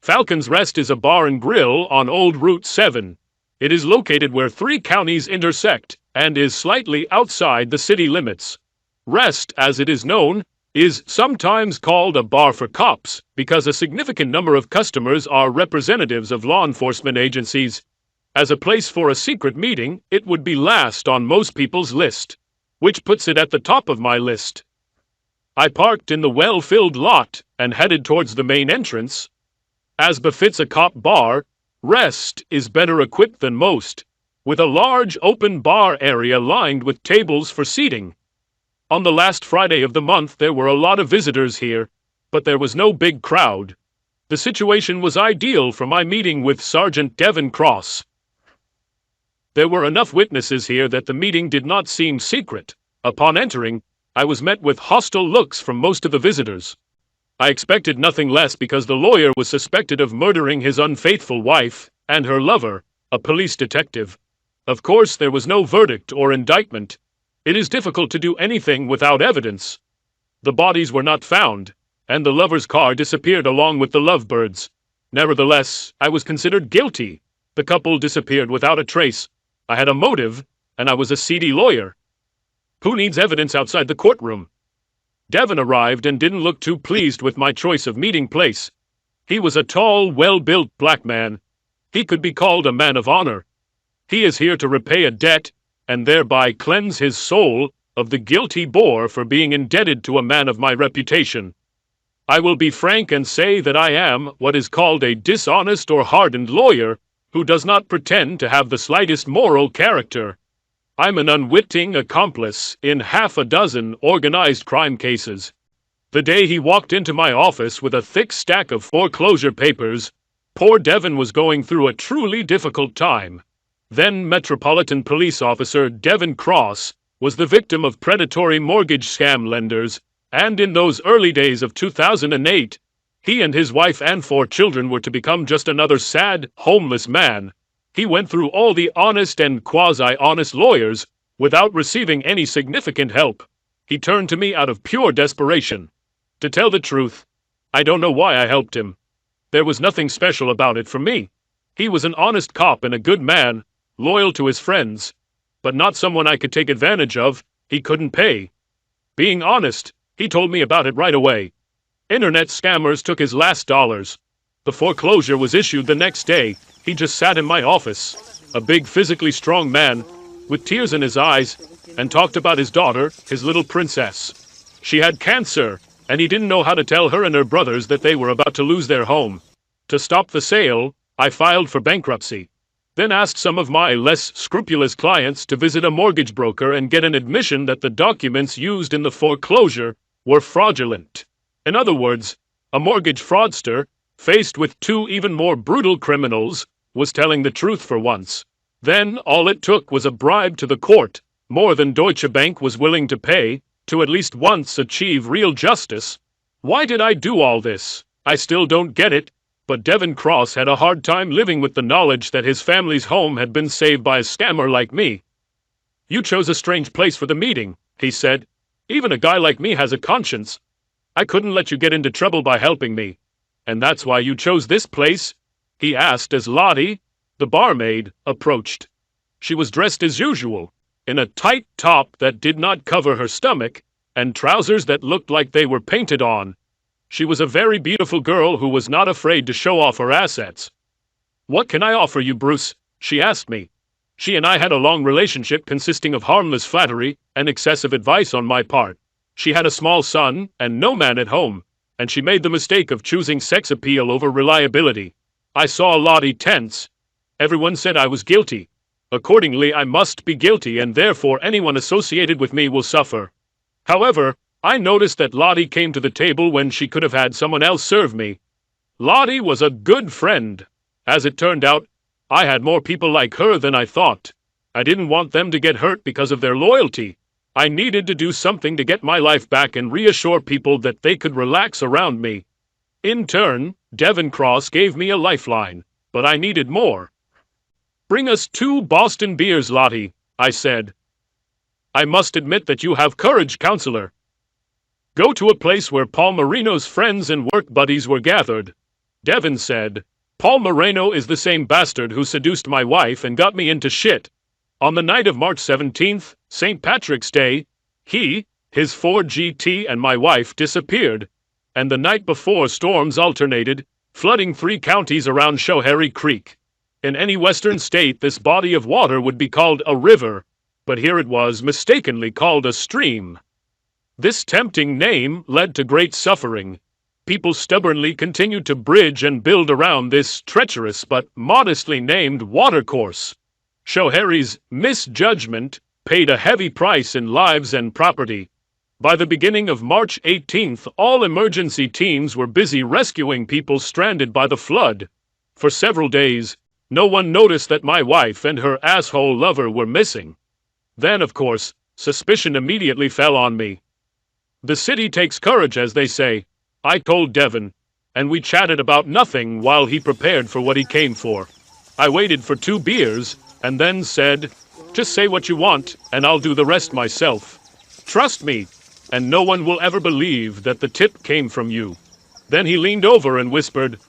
Falcon's Rest is a bar and grill on Old Route 7. It is located where 3 counties intersect and is slightly outside the city limits. Rest, as it is known, is sometimes called a bar for cops because a significant number of customers are representatives of law enforcement agencies. As a place for a secret meeting, it would be last on most people's list, which puts it at the top of my list. I parked in the well-filled lot and headed towards the main entrance. As befits a cop bar, Rest is better equipped than most, with a large open bar area lined with tables for seating. On the last Friday of the month there were a lot of visitors here, but there was no big crowd. The situation was ideal for my meeting with Sergeant Devin Cross. There were enough witnesses here that the meeting did not seem secret. Upon entering, I was met with hostile looks from most of the visitors. I expected nothing less because the lawyer was suspected of murdering his unfaithful wife and her lover, a police detective. Of course, there was no verdict or indictment. It is difficult to do anything without evidence. The bodies were not found, and the lover's car disappeared along with the lovebirds. Nevertheless, I was considered guilty. The couple disappeared without a trace. I had a motive, and I was a seedy lawyer. Who needs evidence outside the courtroom? Devin arrived and didn't look too pleased with my choice of meeting place. He was a tall, well-built black man. He could be called a man of honor. He is here to repay a debt and thereby cleanse his soul of the guilt he bore for being indebted to a man of my reputation. I will be frank and say that I am what is called a dishonest or hardened lawyer who does not pretend to have the slightest moral character. I'm an unwitting accomplice in half a dozen organized crime cases. The day he walked into my office with a thick stack of foreclosure papers, poor Devin was going through a truly difficult time. Then Metropolitan Police Officer Devin Cross was the victim of predatory mortgage scam lenders, and in those early days of 2008, he and his wife and 4 children were to become just another sad, homeless man. He went through all the honest and quasi-honest lawyers without receiving any significant help. He turned to me out of pure desperation. To tell the truth, I don't know why I helped him. There was nothing special about it for me. He was an honest cop and a good man, loyal to his friends, but not someone I could take advantage of. He couldn't pay. Being honest, he told me about it right away. Internet scammers took his last dollars. The foreclosure was issued the next day. He just sat in my office, a big physically strong man, with tears in his eyes, and talked about his daughter, his little princess. She had cancer, and he didn't know how to tell her and her brothers that they were about to lose their home. To stop the sale, I filed for bankruptcy. Then asked some of my less scrupulous clients to visit a mortgage broker and get an admission that the documents used in the foreclosure were fraudulent. In other words, a mortgage fraudster, faced with 2 even more brutal criminals, was telling the truth for once. Then all it took was a bribe to the court, more than Deutsche Bank was willing to pay, to at least once achieve real justice. Why did I do all this? I still don't get it. But Devin Cross had a hard time living with the knowledge that his family's home had been saved by a scammer like me. You chose a strange place for the meeting, he said. Even a guy like me has a conscience. I couldn't let you get into trouble by helping me. And that's why you chose this place? He asked as Lottie, the barmaid, approached. She was dressed as usual, in a tight top that did not cover her stomach, and trousers that looked like they were painted on. She was a very beautiful girl who was not afraid to show off her assets. "What can I offer you, Bruce?" she asked me. She and I had a long relationship consisting of harmless flattery and excessive advice on my part. She had a small son and no man at home, and she made the mistake of choosing sex appeal over reliability. I saw Lottie tense. Everyone said I was guilty. Accordingly, I must be guilty, and therefore anyone associated with me will suffer. However, I noticed that Lottie came to the table when she could have had someone else serve me. Lottie was a good friend. As it turned out, I had more people like her than I thought. I didn't want them to get hurt because of their loyalty. I needed to do something to get my life back and reassure people that they could relax around me. In turn, Devin Cross gave me a lifeline, but I needed more. "Bring us 2 Boston beers, Lottie," I said. "I must admit that you have courage, counselor. Go to a place where Paul Marino's friends and work buddies were gathered. Devin said, Paul Moreno is the same bastard who seduced my wife and got me into shit. On the night of March 17th, St. Patrick's Day, he, his Ford GT and my wife disappeared. And the night before storms alternated, flooding 3 counties around Schoharie Creek. In any western state this body of water would be called a river, but here it was mistakenly called a stream. This tempting name led to great suffering. People stubbornly continued to bridge and build around this treacherous but modestly named watercourse. Schoharie's misjudgment paid a heavy price in lives and property. By the beginning of March 18th, all emergency teams were busy rescuing people stranded by the flood. For several days, no one noticed that my wife and her asshole lover were missing. Then, of course, suspicion immediately fell on me. The city takes courage, as they say. I told Devin, and we chatted about nothing while he prepared for what he came for. I waited for 2 beers, and then said, just say what you want, and I'll do the rest myself. Trust me, and no one will ever believe that the tip came from you. Then he leaned over and whispered,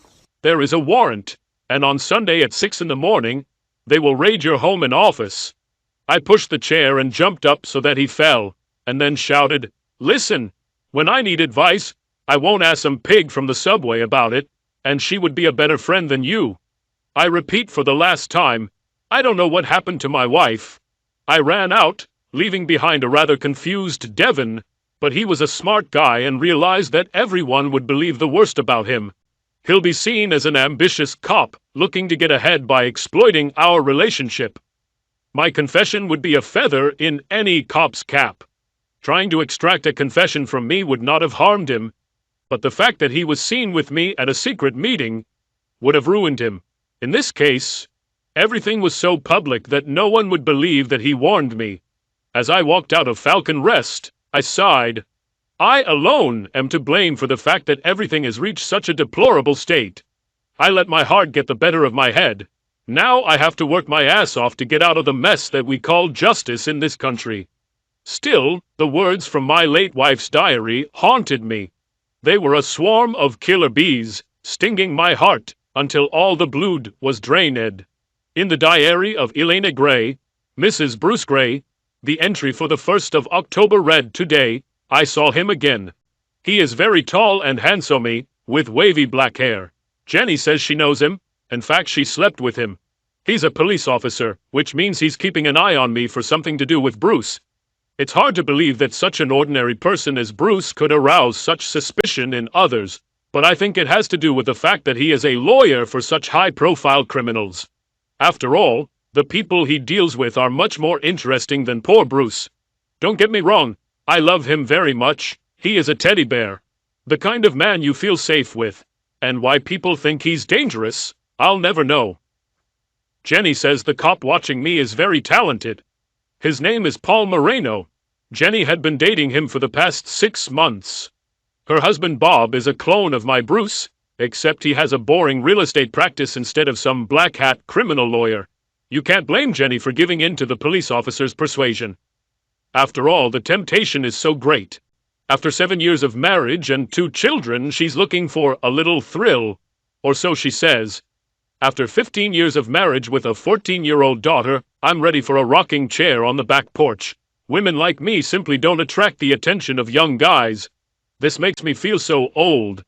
there is a warrant, and on Sunday at 6 in the morning, they will raid your home and office. I pushed the chair and jumped up so that he fell, and then shouted, listen, when I need advice, I won't ask some pig from the subway about it, and she would be a better friend than you. I repeat for the last time, I don't know what happened to my wife. I ran out, leaving behind a rather confused Devin, but he was a smart guy and realized that everyone would believe the worst about him. He'll be seen as an ambitious cop, looking to get ahead by exploiting our relationship. My confession would be a feather in any cop's cap. Trying to extract a confession from me would not have harmed him, but the fact that he was seen with me at a secret meeting would have ruined him. In this case, everything was so public that no one would believe that he warned me. As I walked out of Falcon Rest, I sighed. I alone am to blame for the fact that everything has reached such a deplorable state. I let my heart get the better of my head. Now I have to work my ass off to get out of the mess that we call justice in this country. Still, the words from my late wife's diary haunted me. They were a swarm of killer bees, stinging my heart until all the blood was drained. In the diary of Elena Gray, Mrs. Bruce Gray, the entry for the 1st of October read, today, I saw him again. He is very tall and handsome, with wavy black hair. Jenny says she knows him. In fact, she slept with him. He's a police officer, which means he's keeping an eye on me for something to do with Bruce. It's hard to believe that such an ordinary person as Bruce could arouse such suspicion in others, but I think it has to do with the fact that he is a lawyer for such high-profile criminals. After all, the people he deals with are much more interesting than poor Bruce. Don't get me wrong, I love him very much. He is a teddy bear. The kind of man you feel safe with. And why people think he's dangerous, I'll never know. Jenny says the cop watching me is very talented. His name is Paul Moreno. Jenny had been dating him for the past 6 months. Her husband Bob is a clone of my Bruce, except he has a boring real estate practice instead of some black hat criminal lawyer. You can't blame Jenny for giving in to the police officer's persuasion. After all, the temptation is so great. After 7 years of marriage and 2 children, she's looking for a little thrill, or so she says. After 15 years of marriage with a 14-year-old daughter, I'm ready for a rocking chair on the back porch. Women like me simply don't attract the attention of young guys. This makes me feel so old.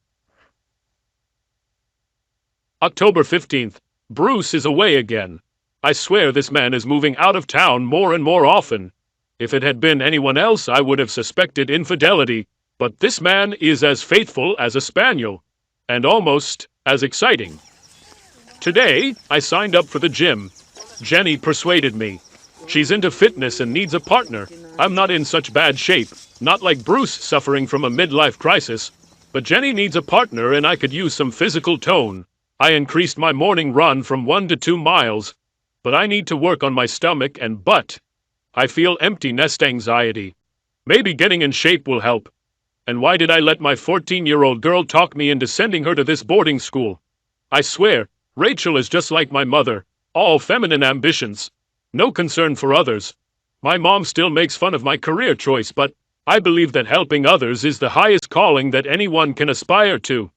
October 15th. Bruce is away again. I swear this man is moving out of town more and more often. If it had been anyone else, I would have suspected infidelity, but this man is as faithful as a spaniel, and almost as exciting. Today, I signed up for the gym. Jenny persuaded me. She's into fitness and needs a partner. I'm not in such bad shape, not like Bruce suffering from a midlife crisis, but Jenny needs a partner and I could use some physical tone. I increased my morning run from 1 to 2 miles, but I need to work on my stomach and butt. I feel empty nest anxiety. Maybe getting in shape will help. And why did I let my 14-year-old girl talk me into sending her to this boarding school? I swear, Rachel is just like my mother, all feminine ambitions, no concern for others. My mom still makes fun of my career choice, but I believe that helping others is the highest calling that anyone can aspire to.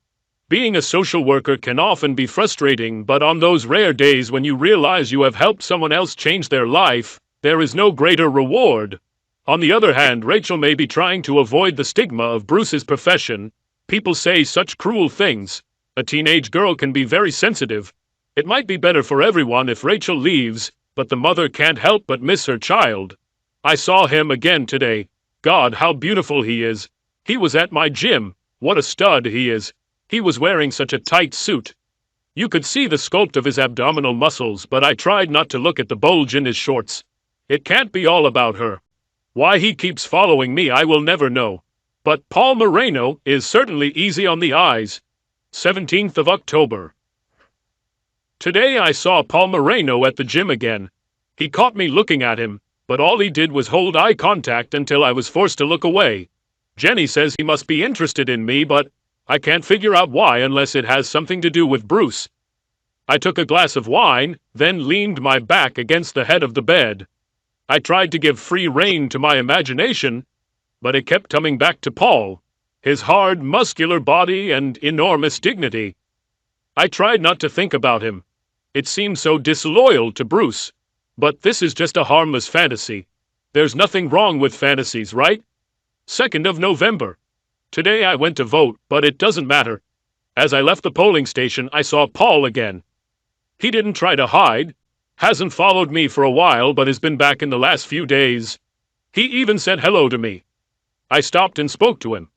Being a social worker can often be frustrating, but on those rare days when you realize you have helped someone else change their life, there is no greater reward. On the other hand, Rachel may be trying to avoid the stigma of Bruce's profession. People say such cruel things. A teenage girl can be very sensitive. It might be better for everyone if Rachel leaves, but the mother can't help but miss her child. I saw him again today. God, how beautiful he is. He was at my gym. What a stud he is. He was wearing such a tight suit. You could see the sculpt of his abdominal muscles, but I tried not to look at the bulge in his shorts. It can't be all about her. Why he keeps following me, I will never know. But Paul Moreno is certainly easy on the eyes. 17th of October. Today I saw Paul Moreno at the gym again. He caught me looking at him, but all he did was hold eye contact until I was forced to look away. Jenny says he must be interested in me, but I can't figure out why unless it has something to do with Bruce. I took a glass of wine, then leaned my back against the head of the bed. I tried to give free rein to my imagination, but it kept coming back to Paul, his hard, muscular body and enormous dignity. I tried not to think about him. It seemed so disloyal to Bruce. But this is just a harmless fantasy. There's nothing wrong with fantasies, right? 2nd of November. Today I went to vote, but it doesn't matter. As I left the polling station, I saw Paul again. He didn't try to hide. Hasn't followed me for a while, but has been back in the last few days. He even said hello to me. I stopped and spoke to him.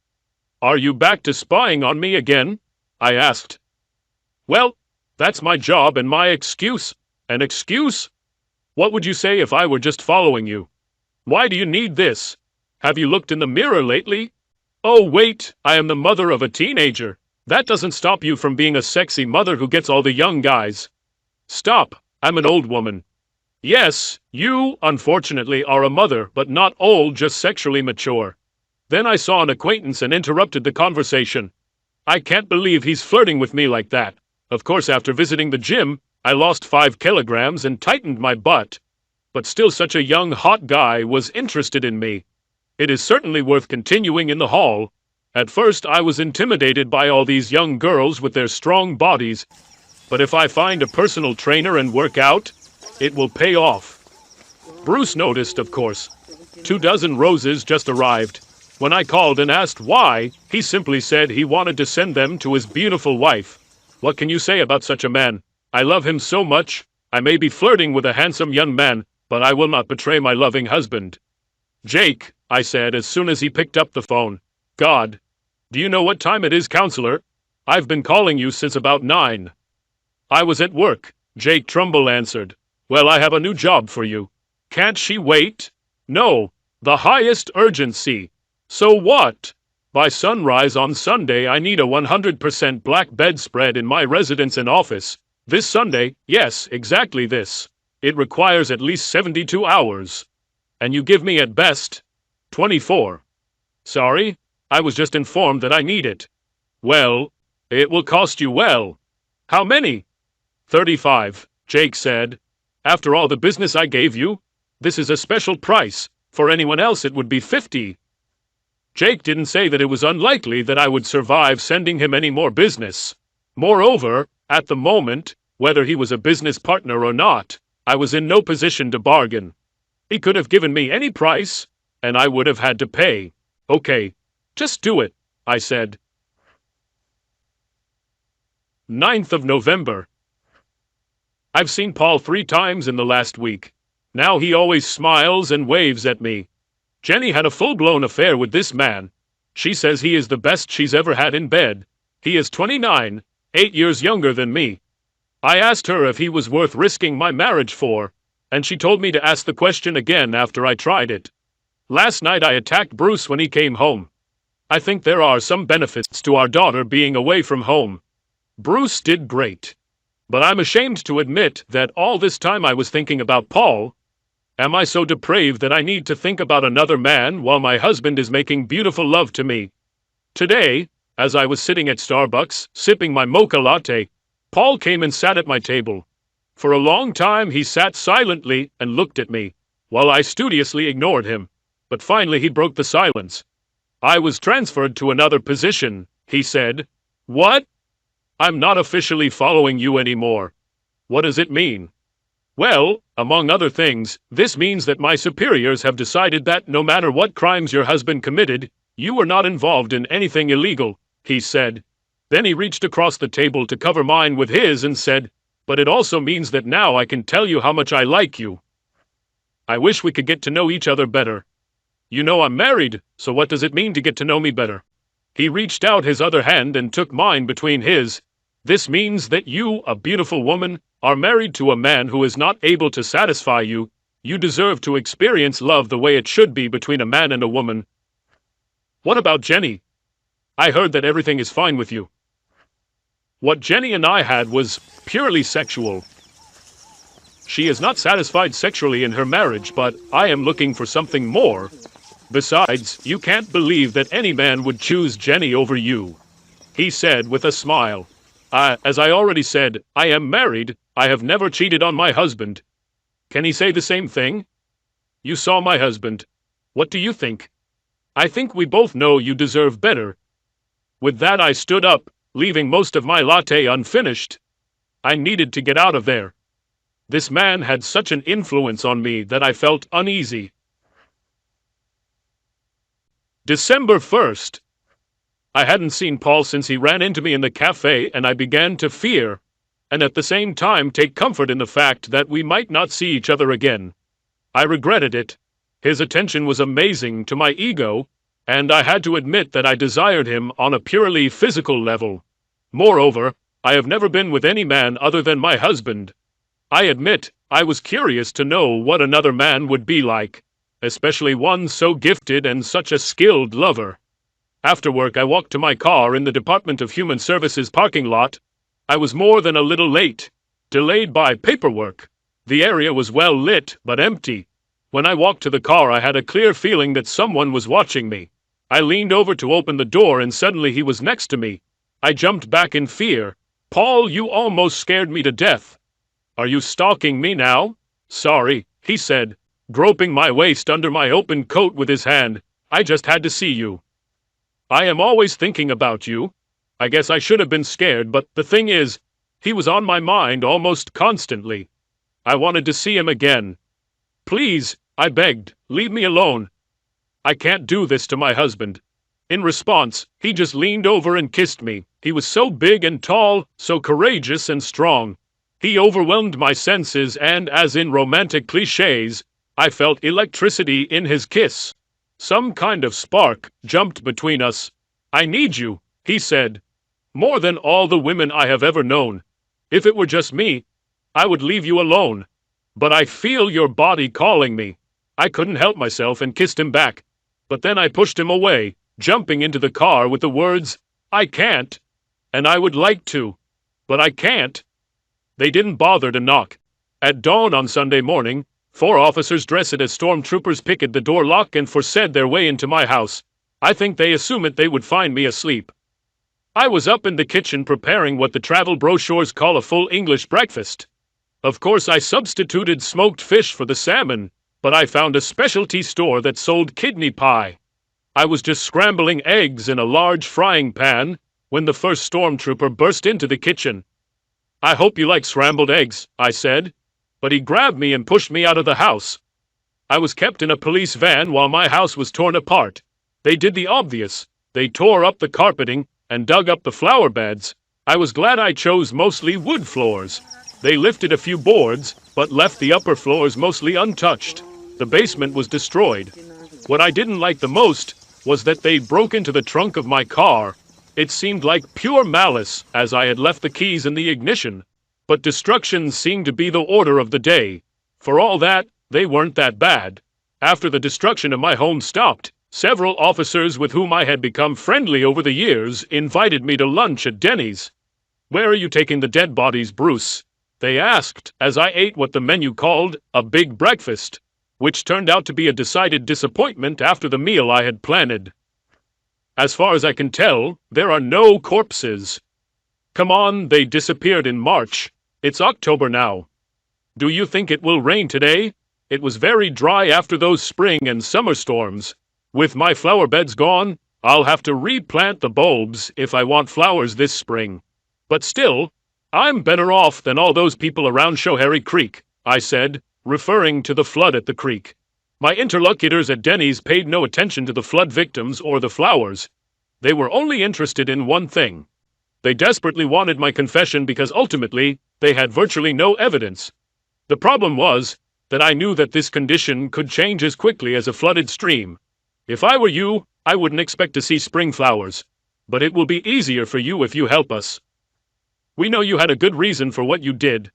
Are you back to spying on me again? I asked. Well, that's my job and my excuse. An excuse? What would you say if I were just following you? Why do you need this? Have you looked in the mirror lately? Oh wait, I am the mother of a teenager. That doesn't stop you from being a sexy mother who gets all the young guys. Stop. I'm an old woman. Yes, you, unfortunately, are a mother, but not old, just sexually mature. Then I saw an acquaintance and interrupted the conversation. I can't believe he's flirting with me like that. Of course, after visiting the gym, I lost 5 kilograms and tightened my butt. But still, such a young, hot guy was interested in me. It is certainly worth continuing in the hall. At first, I was intimidated by all these young girls with their strong bodies. But if I find a personal trainer and work out, it will pay off. Bruce noticed, of course. 24 roses just arrived. When I called and asked why, he simply said he wanted to send them to his beautiful wife. What can you say about such a man? I love him so much. I may be flirting with a handsome young man, but I will not betray my loving husband. Jake, I said as soon as he picked up the phone. God. Do you know what time it is, counselor? I've been calling you since about 9. I was at work, Jake Trumbull answered. Well, I have a new job for you. Can't she wait? No, the highest urgency. So what? By sunrise on Sunday, I need a 100% black bedspread in my residence and office. This Sunday, yes, exactly this. It requires at least 72 hours. And you give me at best 24. Sorry, I was just informed that I need it. Well, it will cost you well. How many? 35, Jake said. After all the business I gave you, this is a special price. For anyone else it would be 50. Jake didn't say that it was unlikely that I would survive sending him any more business. Moreover, at the moment, whether he was a business partner or not, I was in no position to bargain. He could have given me any price, and I would have had to pay. Okay, just do it, I said. 9th of November. I've seen Paul 3 times in the last week. Now he always smiles and waves at me. Jenny had a full-blown affair with this man. She says he is the best she's ever had in bed. He is 29, 8 years younger than me. I asked her if he was worth risking my marriage for, and she told me to ask the question again after I tried it. Last night I attacked Bruce when he came home. I think there are some benefits to our daughter being away from home. Bruce did great. But I'm ashamed to admit that all this time I was thinking about Paul. Am I so depraved that I need to think about another man while my husband is making beautiful love to me? Today, as I was sitting at Starbucks, sipping my mocha latte, Paul came and sat at my table. For a long time he sat silently and looked at me, while I studiously ignored him. But finally he broke the silence. I was transferred to another position, he said. What? I'm not officially following you anymore. What does it mean? Well, among other things, this means that my superiors have decided that no matter what crimes your husband committed, you were not involved in anything illegal, he said. Then he reached across the table to cover mine with his and said, but it also means that now I can tell you how much I like you. I wish we could get to know each other better. You know I'm married, so what does it mean to get to know me better? He reached out his other hand and took mine between his. This means that you, a beautiful woman, are married to a man who is not able to satisfy you. You deserve to experience love the way it should be between a man and a woman. What about Jenny? I heard that everything is fine with you. What Jenny and I had was purely sexual. She is not satisfied sexually in her marriage, but I am looking for something more. Besides, you can't believe that any man would choose Jenny over you, he said with a smile. As I already said, I am married. I have never cheated on my husband. Can he say the same thing? You saw my husband. What do you think? I think we both know you deserve better. With that I stood up, leaving most of my latte unfinished. I needed to get out of there. This man had such an influence on me that I felt uneasy. December 1st. I hadn't seen Paul since he ran into me in the cafe, and I began to fear, and at the same time take comfort in the fact that we might not see each other again. I regretted it. His attention was amazing to my ego, and I had to admit that I desired him on a purely physical level. Moreover, I have never been with any man other than my husband. I admit, I was curious to know what another man would be like, especially one so gifted and such a skilled lover. After work, I walked to my car in the Department of Human Services parking lot. I was more than a little late, delayed by paperwork. The area was well lit, but empty. When I walked to the car, I had a clear feeling that someone was watching me. I leaned over to open the door, and suddenly he was next to me. I jumped back in fear. Paul, you almost scared me to death. Are you stalking me now? Sorry, he said, groping my waist under my open coat with his hand. I just had to see you. I am always thinking about you. I guess I should have been scared, but the thing is, he was on my mind almost constantly. I wanted to see him again. Please, I begged, leave me alone. I can't do this to my husband. In response, he just leaned over and kissed me. He was so big and tall, so courageous and strong. He overwhelmed my senses, and as in romantic cliches, I felt electricity in his kiss. Some kind of spark jumped between us. I need you, he said, more than all the women I have ever known. If it were just me, I would leave you alone. But I feel your body calling me. I couldn't help myself and kissed him back. But then I pushed him away, jumping into the car with the words, I can't, and I would like to, but I can't. They didn't bother to knock. At dawn on Sunday morning, 4 officers dressed as stormtroopers picked the door lock and forced their way into my house. I think they assumed they would find me asleep. I was up in the kitchen preparing what the travel brochures call a full English breakfast. Of course, I substituted smoked fish for the salmon, but I found a specialty store that sold kidney pie. I was just scrambling eggs in a large frying pan when the first stormtrooper burst into the kitchen. I hope you like scrambled eggs, I said, but he grabbed me and pushed me out of the house. I was kept in a police van while my house was torn apart. They did the obvious. They tore up the carpeting and dug up the flower beds. I was glad I chose mostly wood floors. They lifted a few boards, but left the upper floors mostly untouched. The basement was destroyed. What I didn't like the most was that they broke into the trunk of my car. It seemed like pure malice, as I had left the keys in the ignition. But destruction seemed to be the order of the day. For all that, they weren't that bad. After the destruction of my home stopped, several officers with whom I had become friendly over the years invited me to lunch at Denny's. Where are you taking the dead bodies, Bruce? They asked, as I ate what the menu called a big breakfast, which turned out to be a decided disappointment after the meal I had planned. As far as I can tell, there are no corpses. Come on, they disappeared in March. It's October now. Do you think it will rain today? It was very dry after those spring and summer storms. With my flower beds gone, I'll have to replant the bulbs if I want flowers this spring. But still, I'm better off than all those people around Schoharie Creek, I said, referring to the flood at the creek. My interlocutors at Denny's paid no attention to the flood victims or the flowers. They were only interested in one thing. They desperately wanted my confession because ultimately, they had virtually no evidence. The problem was that I knew that this condition could change as quickly as a flooded stream. If I were you, I wouldn't expect to see spring flowers. But it will be easier for you if you help us. We know you had a good reason for what you did.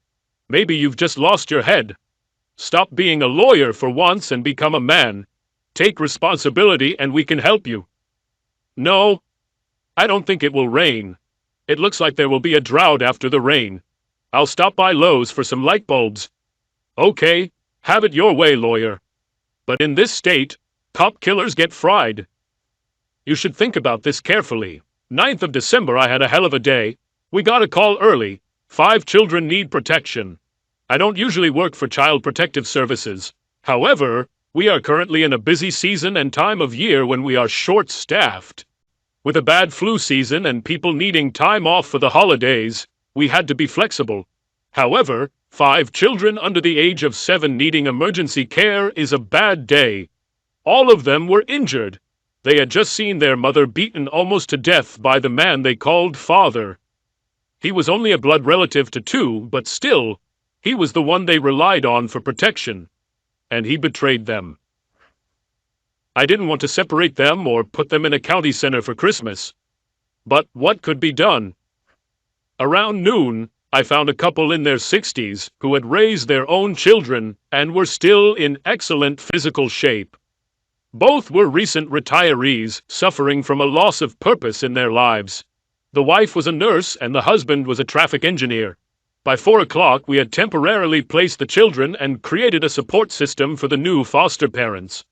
Maybe you've just lost your head. Stop being a lawyer for once and become a man. Take responsibility and we can help you. No, I don't think it will rain. It looks like there will be a drought after the rain. I'll stop by Lowe's for some light bulbs. Okay, have it your way, lawyer. But in this state, cop killers get fried. You should think about this carefully. 9th of December, I had a hell of a day. We got a call early. 5 children need protection. I don't usually work for Child Protective Services. However, we are currently in a busy season and time of year when we are short-staffed. With a bad flu season and people needing time off for the holidays, we had to be flexible. However, 5 children under the age of 7 needing emergency care is a bad day. All of them were injured. They had just seen their mother beaten almost to death by the man they called father. He was only a blood relative to 2, but still, he was the one they relied on for protection. And he betrayed them. I didn't want to separate them or put them in a county center for Christmas. But what could be done? Around noon, I found a couple in their 60s who had raised their own children and were still in excellent physical shape. Both were recent retirees suffering from a loss of purpose in their lives. The wife was a nurse and the husband was a traffic engineer. By 4 o'clock, we had temporarily placed the children and created a support system for the new foster parents.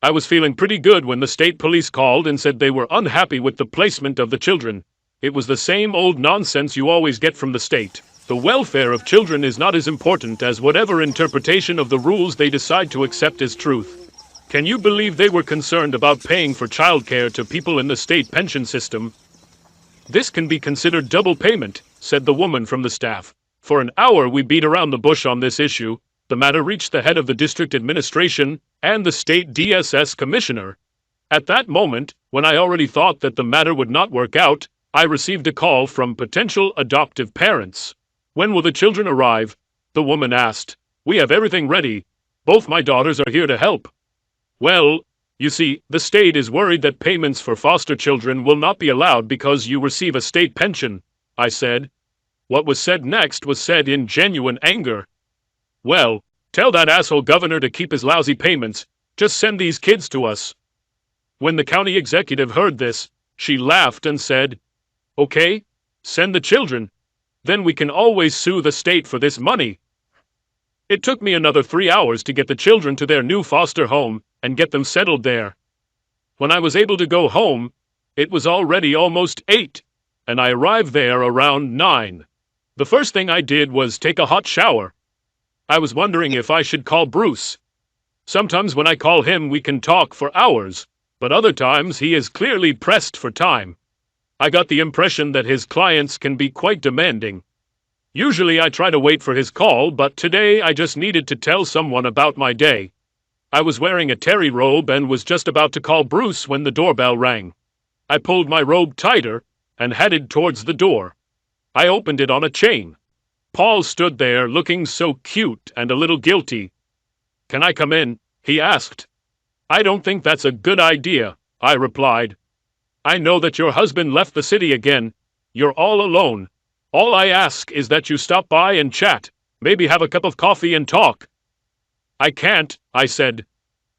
I was feeling pretty good when the state police called and said they were unhappy with the placement of the children. It was the same old nonsense you always get from the state. The welfare of children is not as important as whatever interpretation of the rules they decide to accept as truth. Can you believe they were concerned about paying for childcare to people in the state pension system? This can be considered double payment, said the woman from the staff. For an hour we beat around the bush on this issue. The matter reached the head of the district administration and the state DSS commissioner. At that moment, when I already thought that the matter would not work out, I received a call from potential adoptive parents. When will the children arrive? The woman asked. We have everything ready. Both my daughters are here to help. Well, you see, the state is worried that payments for foster children will not be allowed because you receive a state pension, I said. What was said next was said in genuine anger. Well, tell that asshole governor to keep his lousy payments. Just send these kids to us. When the county executive heard this, she laughed and said, Okay, send the children. Then we can always sue the state for this money. It took me another 3 hours to get the children to their new foster home and get them settled there. When I was able to go home, it was already almost 8, and I arrived there around 9. The first thing I did was take a hot shower. I was wondering if I should call Bruce. Sometimes when I call him, we can talk for hours, but other times he is clearly pressed for time. I got the impression that his clients can be quite demanding. Usually I try to wait for his call, but today I just needed to tell someone about my day. I was wearing a terry robe and was just about to call Bruce when the doorbell rang. I pulled my robe tighter and headed towards the door. I opened it on a chain. Paul stood there looking so cute and a little guilty. Can I come in? He asked. I don't think that's a good idea, I replied. I know that your husband left the city again. You're all alone. All I ask is that you stop by and chat, maybe have a cup of coffee and talk. I can't, I said.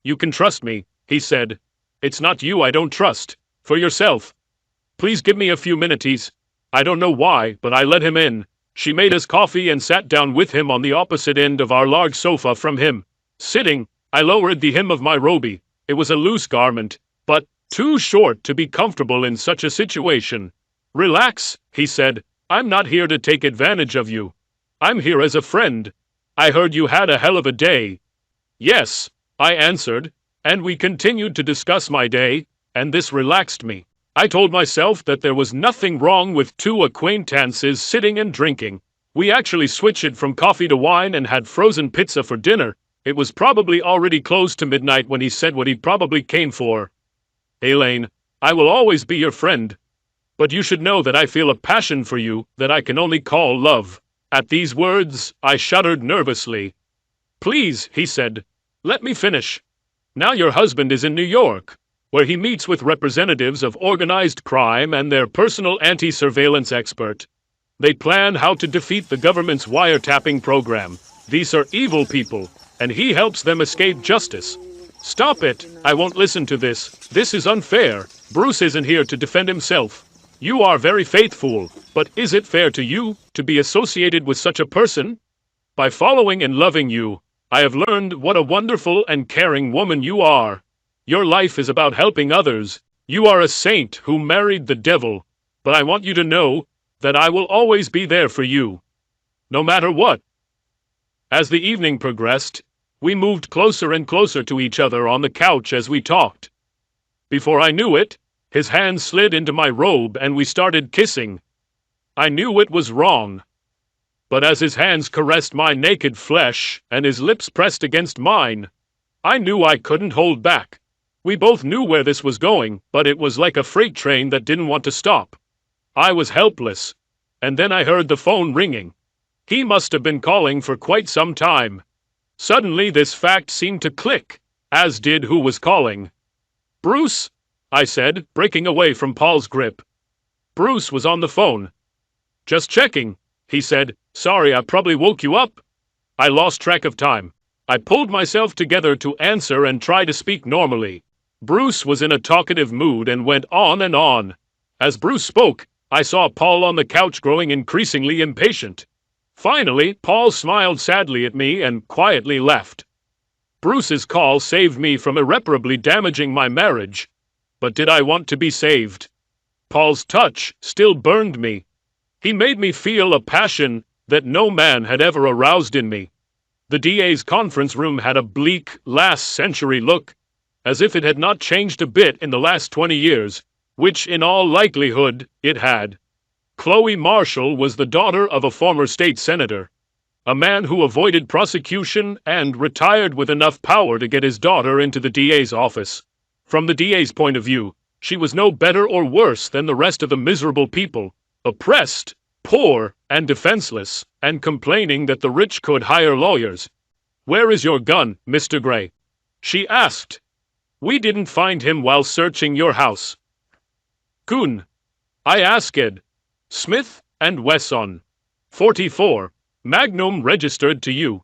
You can trust me, he said. It's not you I don't trust. For yourself. Please give me a few minuties. I don't know why, but I let him in. She made us coffee and sat down with him on the opposite end of our large sofa from him. Sitting, I lowered the hem of my robe. It was a loose garment, but too short to be comfortable in such a situation. Relax, he said. I'm not here to take advantage of you. I'm here as a friend. I heard you had a hell of a day. Yes, I answered, and we continued to discuss my day, and this relaxed me. I told myself that there was nothing wrong with two acquaintances sitting and drinking. We actually switched from coffee to wine and had frozen pizza for dinner. It was probably already close to midnight when he said what he probably came for. Elaine, I will always be your friend. But you should know that I feel a passion for you that I can only call love. At these words, I shuddered nervously. Please, he said, let me finish. Now your husband is in New York, where he meets with representatives of organized crime and their personal anti-surveillance expert. They plan how to defeat the government's wiretapping program. These are evil people, and he helps them escape justice. Stop it! I won't listen to this. This is unfair. Bruce isn't here to defend himself. You are very faithful, but is it fair to you to be associated with such a person? By following and loving you, I have learned what a wonderful and caring woman you are. Your life is about helping others. You are a saint who married the devil, but I want you to know that I will always be there for you, no matter what. As the evening progressed, we moved closer and closer to each other on the couch as we talked. Before I knew it, his hand slid into my robe and we started kissing. I knew it was wrong. But as his hands caressed my naked flesh and his lips pressed against mine, I knew I couldn't hold back. We both knew where this was going, but it was like a freight train that didn't want to stop. I was helpless, and then I heard the phone ringing. He must have been calling for quite some time. Suddenly this fact seemed to click, as did who was calling. Bruce, I said, breaking away from Paul's grip. Bruce was on the phone. Just checking, he said. Sorry, I probably woke you up. I lost track of time. I pulled myself together to answer and try to speak normally. Bruce was in a talkative mood and went on and on. As Bruce spoke, I saw Paul on the couch growing increasingly impatient. Finally, Paul smiled sadly at me and quietly left. Bruce's call saved me from irreparably damaging my marriage. But did I want to be saved? Paul's touch still burned me. He made me feel a passion that no man had ever aroused in me. The DA's conference room had a bleak, last-century look, as if it had not changed a bit in the last 20 years, which in all likelihood it had. Chloe Marshall was the daughter of a former state senator, a man who avoided prosecution and retired with enough power to get his daughter into the DA's office. From the DA's point of view, she was no better or worse than the rest of the miserable people, oppressed, poor, and defenseless, and complaining that the rich could hire lawyers. "Where is your gun, Mr. Gray?" she asked. "We didn't find him while searching your house." "Kun," I asked. "Smith and Wesson, 44, Magnum registered to you.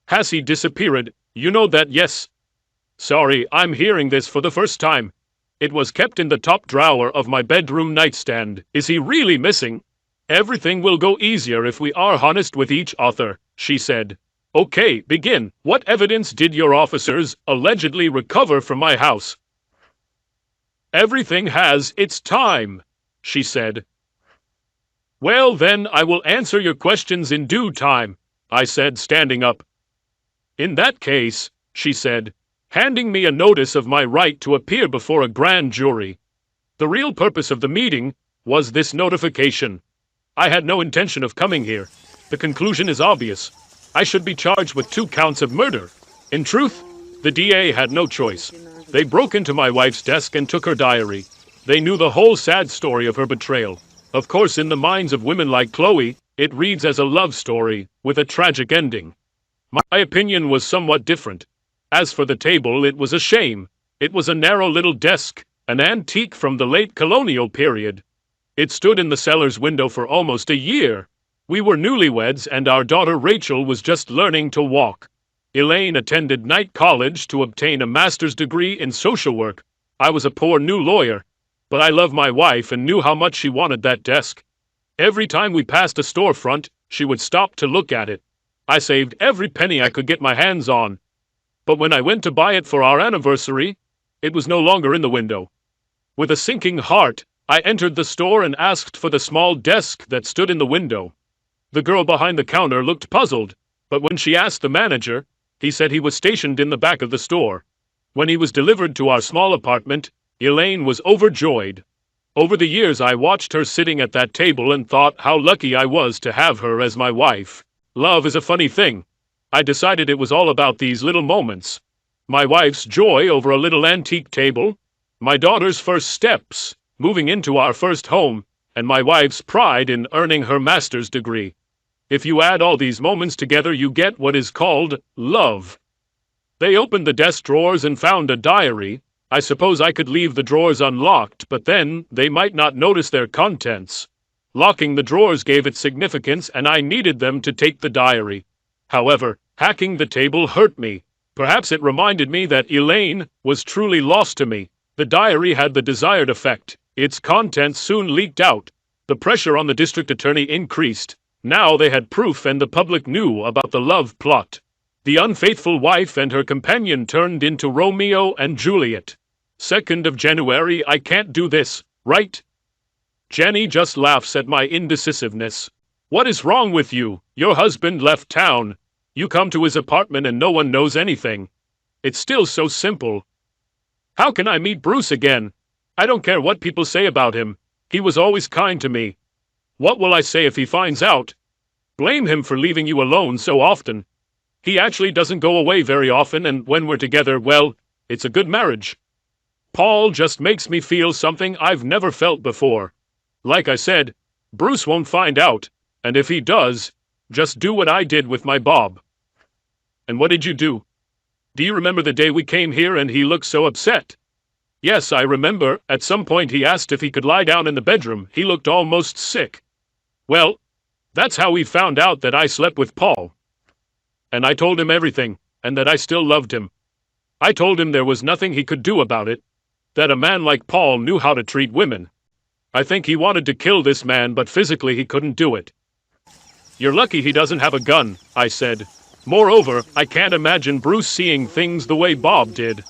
Has he disappeared? You know that, yes?" "Sorry, I'm hearing this for the first time. It was kept in the top drawer of my bedroom nightstand. Is he really missing?" "Everything will go easier if we are honest with each other," she said. "Okay, begin. What evidence did your officers allegedly recover from my house?" "Everything has its time," she said. "Well, then I will answer your questions in due time," I said, standing up. "In that case," she said, handing me a notice of my right to appear before a grand jury. The real purpose of the meeting was this notification. I had no intention of coming here. The conclusion is obvious. I should be charged with 2 counts of murder. In truth, the DA had no choice. They broke into my wife's desk and took her diary. They knew the whole sad story of her betrayal. Of course, in the minds of women like Chloe, it reads as a love story with a tragic ending. My opinion was somewhat different. As for the table, it was a shame. It was a narrow little desk, an antique from the late colonial period. It stood in the cellar's window for almost a year. We were newlyweds, and our daughter Rachel was just learning to walk. Elaine attended Knight College to obtain a master's degree in social work. I was a poor new lawyer, but I loved my wife and knew how much she wanted that desk. Every time we passed a storefront, she would stop to look at it. I saved every penny I could get my hands on. But when I went to buy it for our anniversary, it was no longer in the window. With a sinking heart, I entered the store and asked for the small desk that stood in the window. The girl behind the counter looked puzzled, but when she asked the manager, he said he was stationed in the back of the store. When he was delivered to our small apartment, Elaine was overjoyed. Over the years I watched her sitting at that table and thought how lucky I was to have her as my wife. Love is a funny thing. I decided it was all about these little moments. My wife's joy over a little antique table, my daughter's first steps, moving into our first home, and my wife's pride in earning her master's degree. If you add all these moments together, you get what is called love. They opened the desk drawers and found a diary. I suppose I could leave the drawers unlocked, but then they might not notice their contents. Locking the drawers gave it significance, and I needed them to take the diary. However, hacking the table hurt me. Perhaps it reminded me that Elaine was truly lost to me. The diary had the desired effect. Its contents soon leaked out. The pressure on the district attorney increased. Now they had proof, and the public knew about the love plot. The unfaithful wife and her companion turned into Romeo and Juliet. 2nd of January, I can't do this, right? Jenny just laughs at my indecisiveness. What is wrong with you? Your husband left town. You come to his apartment and no one knows anything. It's still so simple. How can I meet Bruce again? I don't care what people say about him. He was always kind to me. What will I say if he finds out? Blame him for leaving you alone so often. He actually doesn't go away very often, and when we're together, well, it's a good marriage. Paul just makes me feel something I've never felt before. Like I said, Bruce won't find out, and if he does, just do what I did with my Bob. And what did you do? Do you remember the day we came here and he looked so upset? Yes, I remember. At some point he asked if he could lie down in the bedroom. He looked almost sick. Well, that's how he found out that I slept with Paul. And I told him everything, and that I still loved him. I told him there was nothing he could do about it, that a man like Paul knew how to treat women. I think he wanted to kill this man, but physically he couldn't do it. You're lucky he doesn't have a gun, I said. Moreover, I can't imagine Bruce seeing things the way Bob did.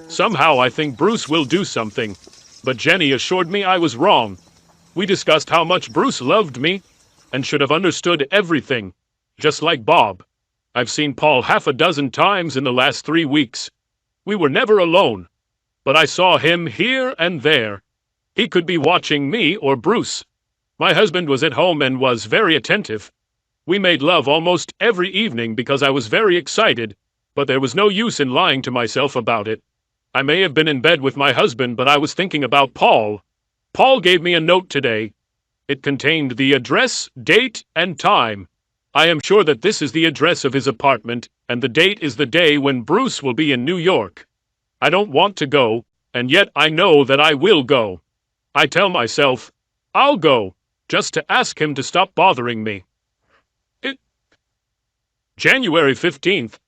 Somehow I think Bruce will do something, but Jenny assured me I was wrong. We discussed how much Bruce loved me, and should have understood everything, just like Bob. I've seen Paul 6 times in the last 3 weeks. We were never alone, but I saw him here and there. He could be watching me or Bruce. My husband was at home and was very attentive. We made love almost every evening because I was very excited, but there was no use in lying to myself about it. I may have been in bed with my husband, but I was thinking about Paul. Paul gave me a note today. It contained the address, date, and time. I am sure that this is the address of his apartment, and the date is the day when Bruce will be in New York. I don't want to go, and yet I know that I will go. I tell myself, I'll go, just to ask him to stop bothering me. January 15th.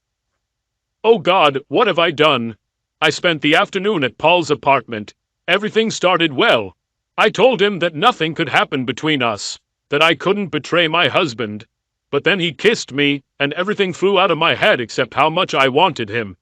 Oh God, what have I done? I spent the afternoon at Paul's apartment. Everything started well. I told him that nothing could happen between us, that I couldn't betray my husband. But then he kissed me, and everything flew out of my head except how much I wanted him.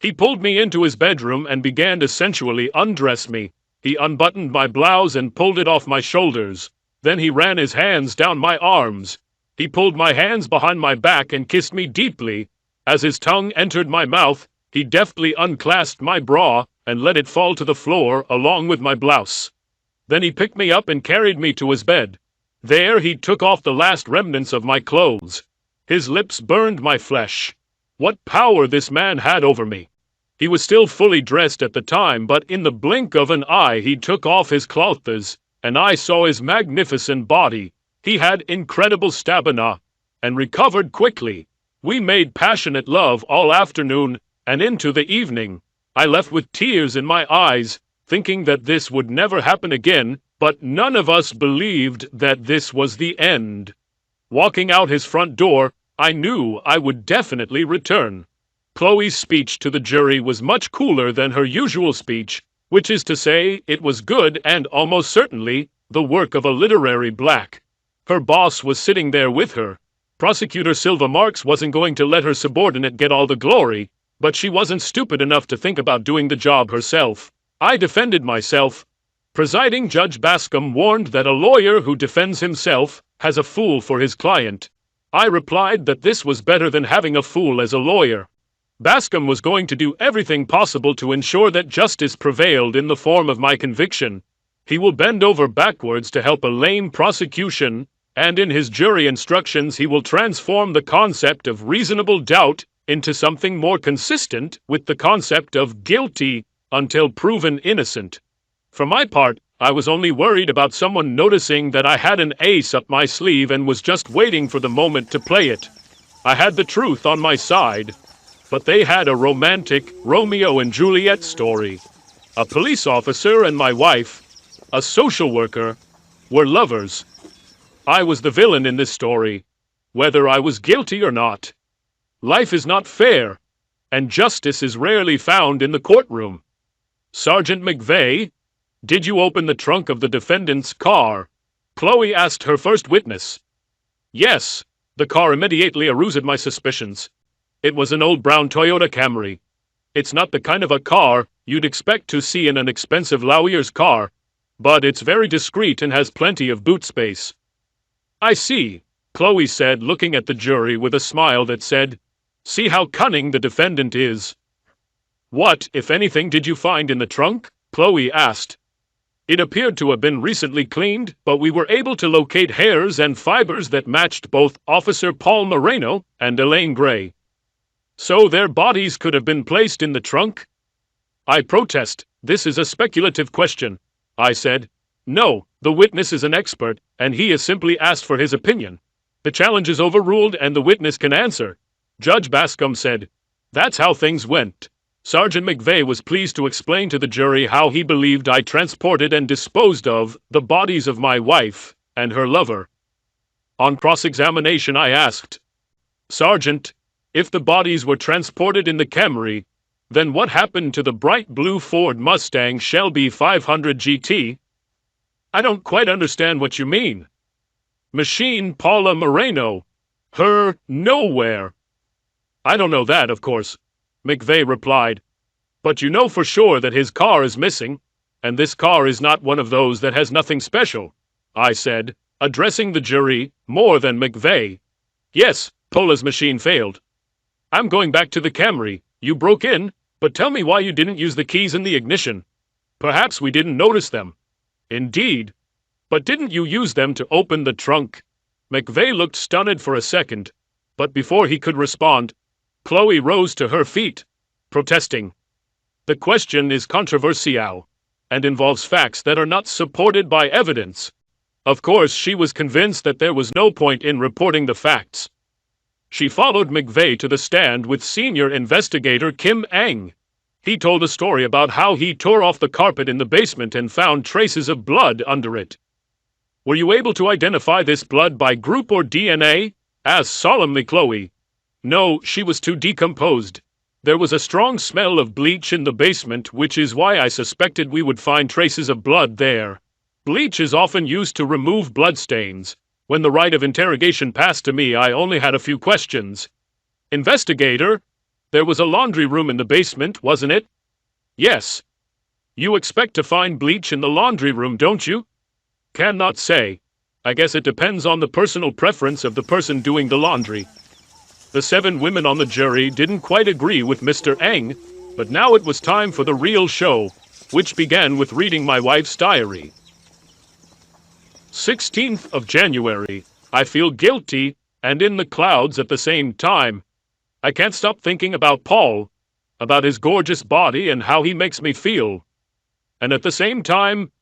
He pulled me into his bedroom and began to sensually undress me. He unbuttoned my blouse and pulled it off my shoulders. Then he ran his hands down my arms. He pulled my hands behind my back and kissed me deeply. As his tongue entered my mouth, he deftly unclasped my bra and let it fall to the floor along with my blouse. Then he picked me up and carried me to his bed. There he took off the last remnants of my clothes. His lips burned my flesh. What power this man had over me! He was still fully dressed at the time, but in the blink of an eye he took off his clothes, and I saw his magnificent body. He had incredible stamina, and recovered quickly. We made passionate love all afternoon and into the evening. I left with tears in my eyes, thinking that this would never happen again, but none of us believed that this was the end. Walking out his front door, I knew I would definitely return. Chloe's speech to the jury was much cooler than her usual speech, which is to say, it was good and almost certainly the work of a literary black. Her boss was sitting there with her. Prosecutor Silva Marks wasn't going to let her subordinate get all the glory, but she wasn't stupid enough to think about doing the job herself. I defended myself. Presiding Judge Bascom warned that a lawyer who defends himself has a fool for his client. I replied that this was better than having a fool as a lawyer. Bascom was going to do everything possible to ensure that justice prevailed in the form of my conviction. He will bend over backwards to help a lame prosecution, and in his jury instructions he will transform the concept of reasonable doubt into something more consistent with the concept of guilty until proven innocent. For my part, I was only worried about someone noticing that I had an ace up my sleeve and was just waiting for the moment to play it. I had the truth on my side, but they had a romantic Romeo and Juliet story. A police officer and my wife, a social worker, were lovers. I was the villain in this story, whether I was guilty or not. Life is not fair, and justice is rarely found in the courtroom. Sergeant McVeigh, did you open the trunk of the defendant's car? Chloe asked her first witness. Yes, the car immediately aroused my suspicions. It was an old brown Toyota Camry. It's not the kind of a car you'd expect to see in an expensive lawyer's car, but it's very discreet and has plenty of boot space. I see, Chloe said, looking at the jury with a smile that said, "See how cunning the defendant is." What, if anything, did you find in the trunk? Chloe asked. It appeared to have been recently cleaned, but we were able to locate hairs and fibers that matched both Officer Paul Moreno and Elaine Gray. So their bodies could have been placed in the trunk? I protest, this is a speculative question, I said. No, the witness is an expert, and he has simply asked for his opinion. The challenge is overruled and the witness can answer. Judge Bascom said. That's how things went. Sergeant McVeigh was pleased to explain to the jury how he believed I transported and disposed of the bodies of my wife and her lover. On cross-examination I asked, Sergeant, if the bodies were transported in the Camry, then what happened to the bright blue Ford Mustang Shelby 500 GT? I don't quite understand what you mean. Machine Paula Moreno. Her nowhere. I don't know that, of course, McVeigh replied. But you know for sure that his car is missing, and this car is not one of those that has nothing special, I said, addressing the jury more than McVeigh. Yes, Paula's machine failed. I'm going back to the Camry. You broke in, but tell me why you didn't use the keys in the ignition. Perhaps we didn't notice them. Indeed. But didn't you use them to open the trunk? McVeigh looked stunned for a second, but before he could respond, Chloe rose to her feet, protesting. The question is controversial, and involves facts that are not supported by evidence. Of course, she was convinced that there was no point in reporting the facts. She followed McVeigh to the stand with senior investigator Kim Eng. He told a story about how he tore off the carpet in the basement and found traces of blood under it. Were you able to identify this blood by group or DNA? Asked solemnly Chloe. No, she was too decomposed. There was a strong smell of bleach in the basement, which is why I suspected we would find traces of blood there. Bleach is often used to remove bloodstains. When the right of interrogation passed to me, I only had a few questions. Investigator, there was a laundry room in the basement, wasn't it? Yes. You expect to find bleach in the laundry room, don't you? Cannot say. I guess it depends on the personal preference of the person doing the laundry. The 7 women on the jury didn't quite agree with Mr. Eng, but now it was time for the real show, which began with reading my wife's diary. 16th of January. I feel guilty and in the clouds at the same time. I can't stop thinking about Paul, about his gorgeous body and how he makes me feel. And at the same time,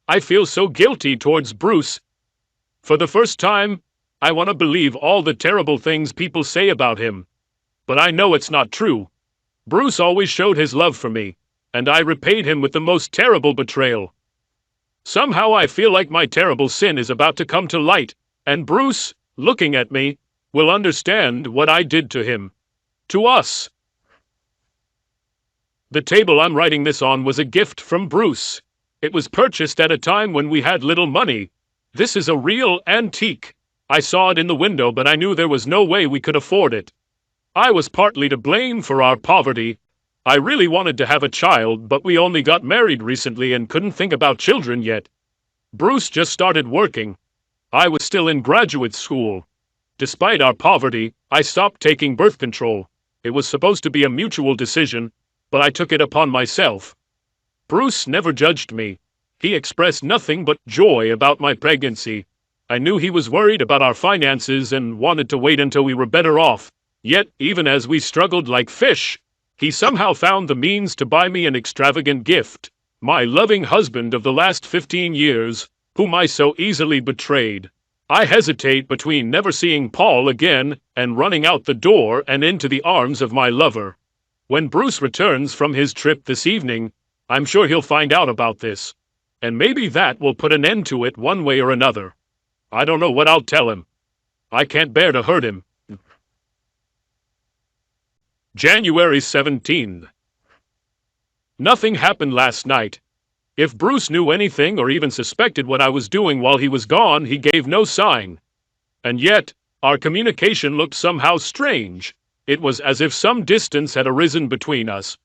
I feel so guilty towards Bruce. For the first time, I want to believe all the terrible things people say about him. But I know it's not true. Bruce always showed his love for me, and I repaid him with the most terrible betrayal. Somehow I feel like my terrible sin is about to come to light, and Bruce, looking at me, will understand what I did to him. To us. The table I'm writing this on was a gift from Bruce. It was purchased at a time when we had little money. This is a real antique. I saw it in the window, but I knew there was no way we could afford it. I was partly to blame for our poverty. I really wanted to have a child, but we only got married recently and couldn't think about children yet. Bruce just started working. I was still in graduate school. Despite our poverty, I stopped taking birth control. It was supposed to be a mutual decision, but I took it upon myself. Bruce never judged me. He expressed nothing but joy about my pregnancy. I knew he was worried about our finances and wanted to wait until we were better off. Yet, even as we struggled like fish, he somehow found the means to buy me an extravagant gift. My loving husband of the last 15 years, whom I so easily betrayed. I hesitate between never seeing Paul again and running out the door and into the arms of my lover. When Bruce returns from his trip this evening, I'm sure he'll find out about this. And maybe that will put an end to it one way or another. I don't know what I'll tell him. I can't bear to hurt him. January 17th. Nothing happened last night. If Bruce knew anything or even suspected what I was doing while he was gone, he gave no sign. And yet, our communication looked somehow strange. It was as if some distance had arisen between us.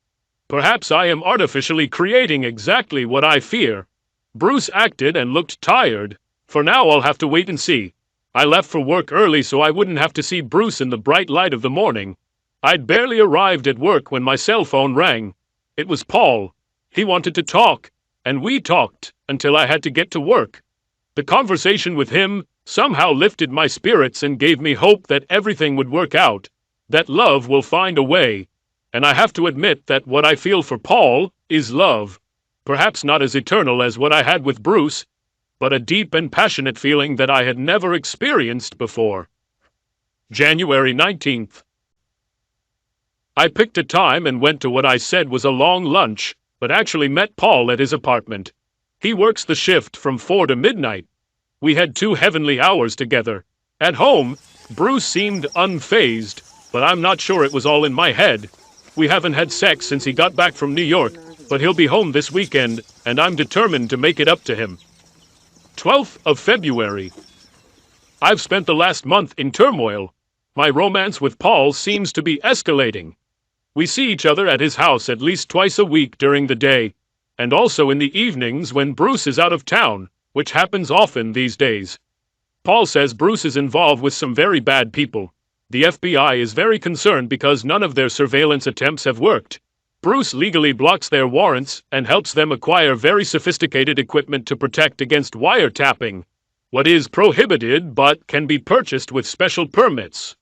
Perhaps I am artificially creating exactly what I fear. Bruce acted and looked tired. For now, I'll have to wait and see. I left for work early so I wouldn't have to see Bruce in the bright light of the morning. I'd barely arrived at work when my cell phone rang. It was Paul. He wanted to talk. And we talked until I had to get to work. The conversation with him somehow lifted my spirits and gave me hope that everything would work out, that love will find a way. And I have to admit that what I feel for Paul is love. Perhaps not as eternal as what I had with Bruce, but a deep and passionate feeling that I had never experienced before. January 19th. I picked a time and went to what I said was a long lunch, but actually met Paul at his apartment. He works the shift from 4 to midnight. We had 2 heavenly hours together. At home, Bruce seemed unfazed, but I'm not sure it was all in my head. We haven't had sex since he got back from New York, but he'll be home this weekend, and I'm determined to make it up to him. 12th of February. I've spent the last month in turmoil. My romance with Paul seems to be escalating. We see each other at his house at least twice a week during the day, and also in the evenings when Bruce is out of town, which happens often these days. Paul says Bruce is involved with some very bad people. The FBI is very concerned because none of their surveillance attempts have worked. Bruce legally blocks their warrants and helps them acquire very sophisticated equipment to protect against wiretapping, what is prohibited but can be purchased with special permits.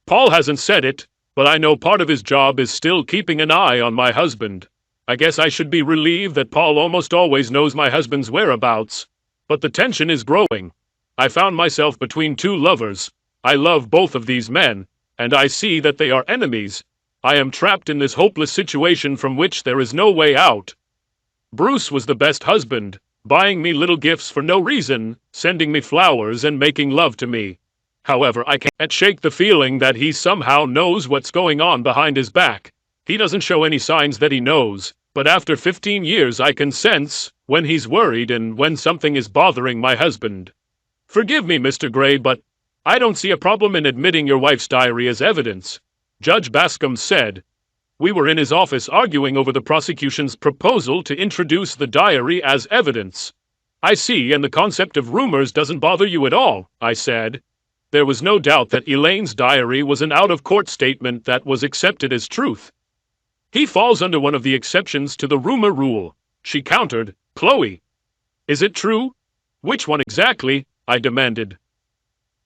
Paul hasn't said it, but I know part of his job is still keeping an eye on my husband. I guess I should be relieved that Paul almost always knows my husband's whereabouts. But the tension is growing. I found myself between 2 lovers. I love both of these men, and I see that they are enemies. I am trapped in this hopeless situation from which there is no way out. Bruce was the best husband, buying me little gifts for no reason, sending me flowers and making love to me. However, I can't shake the feeling that he somehow knows what's going on behind his back. He doesn't show any signs that he knows, but after 15 years I can sense when he's worried and when something is bothering my husband. Forgive me, Mr. Gray, but I don't see a problem in admitting your wife's diary as evidence. Judge Bascom said. We were in his office arguing over the prosecution's proposal to introduce the diary as evidence. I see, and the concept of rumors doesn't bother you at all, I said. There was no doubt that Elaine's diary was an out-of-court statement that was accepted as truth. He falls under one of the exceptions to the rumor rule, she countered. Chloe, is it true? Which one exactly? I demanded.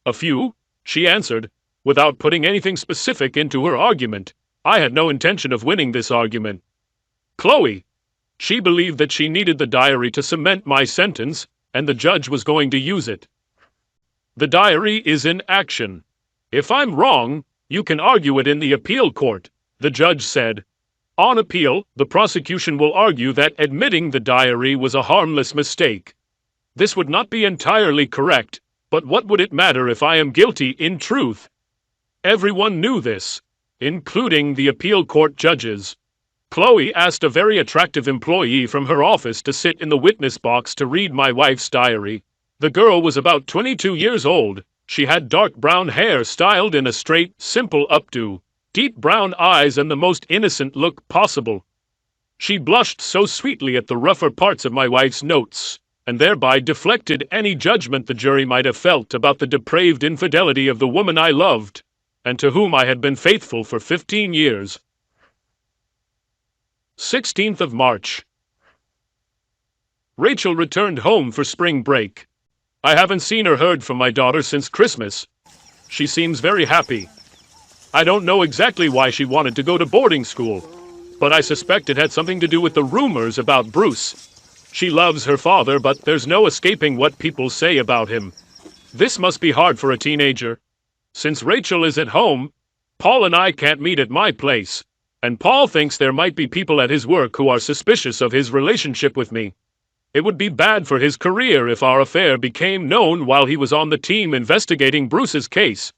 A few, she answered, without putting anything specific into her argument. I had no intention of winning this argument. Chloe, she believed that she needed the diary to cement my sentence, and the judge was going to use it. The diary is in action. If I'm wrong, you can argue it in the appeal court, the judge said. On appeal, the prosecution will argue that admitting the diary was a harmless mistake. This would not be entirely correct, but what would it matter if I am guilty in truth? Everyone knew this, including the appeal court judges. Chloe asked a very attractive employee from her office to sit in the witness box to read my wife's diary. The girl was about 22 years old. She had dark brown hair styled in a straight, simple updo, deep brown eyes and the most innocent look possible. She blushed so sweetly at the rougher parts of my wife's notes, and thereby deflected any judgment the jury might have felt about the depraved infidelity of the woman I loved, and to whom I had been faithful for 15 years. 16th of March. Rachel returned home for spring break. I haven't seen or heard from my daughter since Christmas. She seems very happy. I don't know exactly why she wanted to go to boarding school, but I suspect it had something to do with the rumors about Bruce. She loves her father, but there's no escaping what people say about him. This must be hard for a teenager. Since Rachel is at home, Paul and I can't meet at my place, and Paul thinks there might be people at his work who are suspicious of his relationship with me. It would be bad for his career if our affair became known while he was on the team investigating Bruce's case.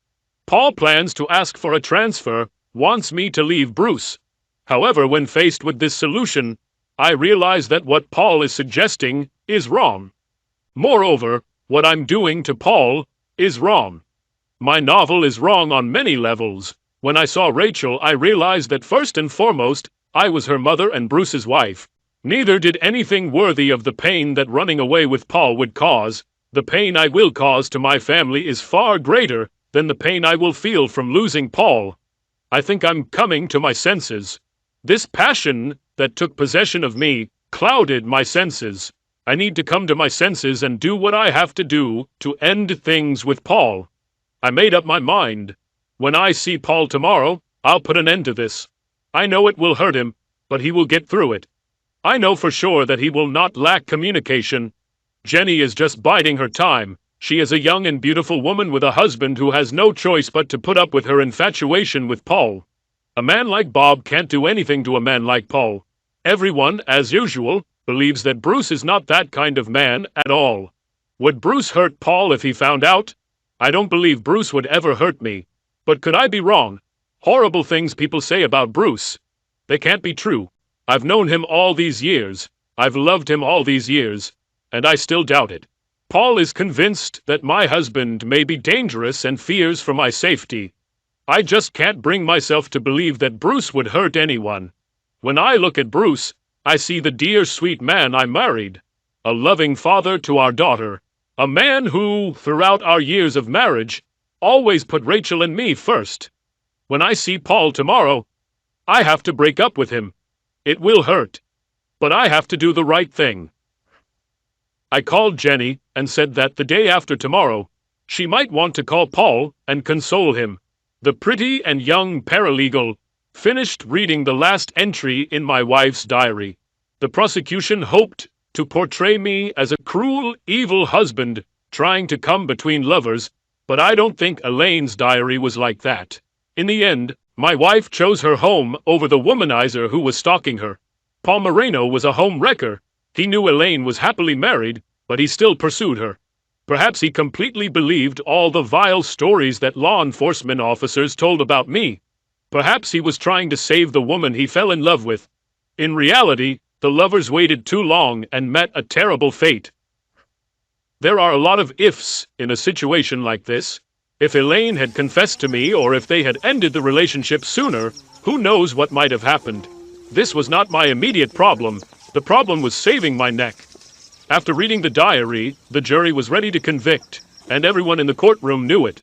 Paul plans to ask for a transfer, wants me to leave Bruce. However, when faced with this solution, I realize that what Paul is suggesting is wrong. Moreover, what I'm doing to Paul is wrong. My novel is wrong on many levels. When I saw Rachel, I realized that first and foremost, I was her mother and Bruce's wife. Neither did anything worthy of the pain that running away with Paul would cause. The pain I will cause to my family is far greater than the pain I will feel from losing Paul. I think I'm coming to my senses. This passion that took possession of me clouded my senses. I need to come to my senses and do what I have to do to end things with Paul. I made up my mind. When I see Paul tomorrow, I'll put an end to this. I know it will hurt him, but he will get through it. I know for sure that he will not lack communication. Jenny is just biding her time. She is a young and beautiful woman with a husband who has no choice but to put up with her infatuation with Paul. A man like Bob can't do anything to a man like Paul. Everyone, as usual, believes that Bruce is not that kind of man at all. Would Bruce hurt Paul if he found out? I don't believe Bruce would ever hurt me. But could I be wrong? Horrible things people say about Bruce. They can't be true. I've known him all these years. I've loved him all these years. And I still doubt it. Paul is convinced that my husband may be dangerous and fears for my safety. I just can't bring myself to believe that Bruce would hurt anyone. When I look at Bruce, I see the dear sweet man I married. A loving father to our daughter. A man who, throughout our years of marriage, always put Rachel and me first. When I see Paul tomorrow, I have to break up with him. It will hurt, but I have to do the right thing. I called Jenny and said that the day after tomorrow, she might want to call Paul and console him. The pretty and young paralegal finished reading the last entry in my wife's diary. The prosecution hoped to portray me as a cruel, evil husband trying to come between lovers, but I don't think Elaine's diary was like that. In the end, my wife chose her home over the womanizer who was stalking her. Paul Moreno was a home wrecker. He knew Elaine was happily married, but he still pursued her. Perhaps he completely believed all the vile stories that law enforcement officers told about me. Perhaps he was trying to save the woman he fell in love with. In reality, the lovers waited too long and met a terrible fate. There are a lot of ifs in a situation like this. If Elaine had confessed to me, or if they had ended the relationship sooner, who knows what might have happened. This was not my immediate problem. The problem was saving my neck. After reading the diary, the jury was ready to convict, and everyone in the courtroom knew it.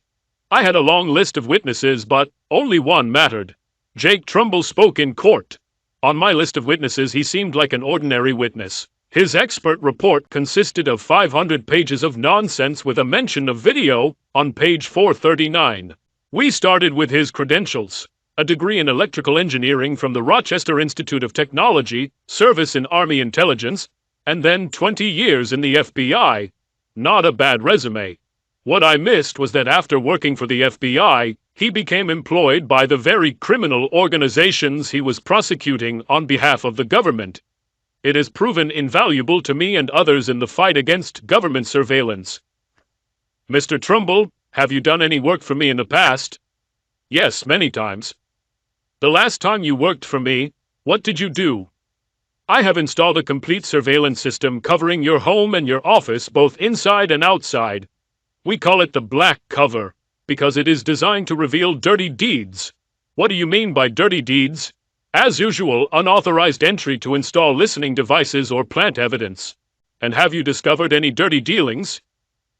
I had a long list of witnesses, but only one mattered. Jake Trumbull spoke in court. On my list of witnesses, he seemed like an ordinary witness. His expert report consisted of 500 pages of nonsense with a mention of video on page 439. We started with his credentials: a degree in electrical engineering from the Rochester Institute of Technology, service in Army intelligence, and then 20 years in the FBI. Not a bad resume. What I missed was that after working for the FBI, he became employed by the very criminal organizations he was prosecuting on behalf of the government. It has proven invaluable to me and others in the fight against government surveillance. Mr. Trumbull, have you done any work for me in the past? Yes, many times. The last time you worked for me, what did you do? I have installed a complete surveillance system covering your home and your office, both inside and outside. We call it the black cover, because it is designed to reveal dirty deeds. What do you mean by dirty deeds? As usual, unauthorized entry to install listening devices or plant evidence. And have you discovered any dirty dealings?